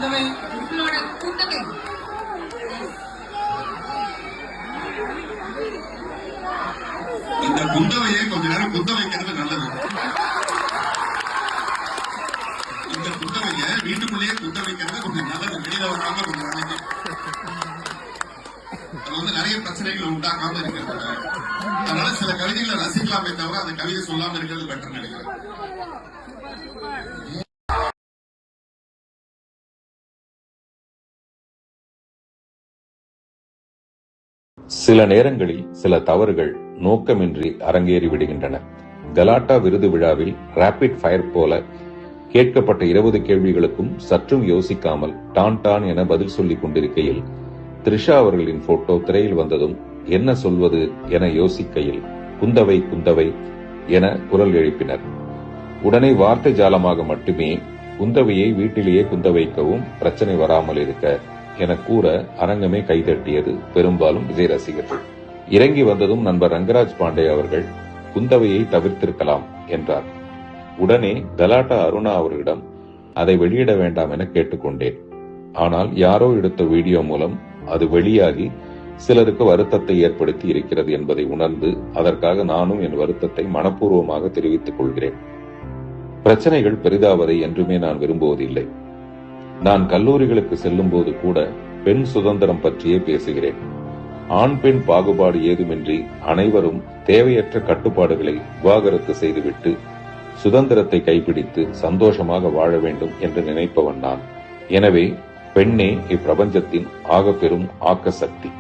இந்த குந்தவையை கொஞ்ச நேரம் குந்த வைக்கிறது நல்லது. இந்த குந்தவைய வீட்டுக்குள்ளேயே குந்த வைக்கிறது கொஞ்சம் நல்லது. வெளியில வராம கொஞ்சம் நாளைக்கு அது நிறைய பிரச்சனைகளை உண்டாக்காம இருக்கிறது. அதனால சில கவிதைகளை ரசிக்கலாமே தவிர அந்த கவிதை சொல்லாம இருக்கிறது பெட்டர் நினைக்கிறேன். சில நேரங்களில் சில தவறுகள் நோக்கமின்றி அரங்கேறி விடுகின்றன. கலாட்டா விருது விழாவில் ராபிட் ஃபயர் போல கேட்கப்பட்ட 20 கேள்விகளுக்கும் சற்றும் யோசிக்காமல் டான் டான் என பதில் சொல்லிக் கொண்டிருக்கையில் த்ரிஷா அவர்களின் போட்டோ திரையில் வந்ததும் என்ன சொல்வது என யோசிக்கையில் குந்தவை குந்தவை என குரல் எழுப்பினர். உடனே வார்த்தை ஜாலமாக மட்டுமே குந்தவையை வீட்டிலேயே குந்த வைக்கவும் பிரச்சனை வராமல் இருக்க என கூற அரங்கமே கைதட்டியது. பெரும்பாலும் விஜய் ரசிகர்கள். இறங்கி வந்ததும் நண்பர் ரங்கராஜ் பாண்டே அவர்கள் குந்தவையை தவிர்த்திருக்கலாம் என்றார். உடனே கலாட்டா அருணா அவர்களிடம் அதை வெளியிட வேண்டாம் என கேட்டுக்கொண்டேன். ஆனால் யாரோ எடுத்த வீடியோ மூலம் அது வெளியாகி சிலருக்கு வருத்தத்தை ஏற்படுத்தி இருக்கிறது என்பதை உணர்ந்து அதற்காக நானும் என் வருத்தத்தை மனப்பூர்வமாக தெரிவித்துக் கொள்கிறேன். பிரச்சனைகள் பெரிதாவதை என்றுமே நான் விரும்புவதில்லை. நான் கல்லூரிகளுக்கு செல்லும் போது கூட பெண் சுதந்திரம் பற்றியே பேசுகிறேன். ஆண் பெண் பாகுபாடு ஏதுமின்றி அனைவரும் தேவையற்ற கட்டுப்பாடுகளை விவாகரத்து செய்துவிட்டு சுதந்திரத்தை கைப்பிடித்து சந்தோஷமாக வாழ வேண்டும் என்று நினைப்பவன் நான். எனவே பெண்ணே இப்பிரபஞ்சத்தின் ஆகப்பெரும் ஆக்க சக்தி.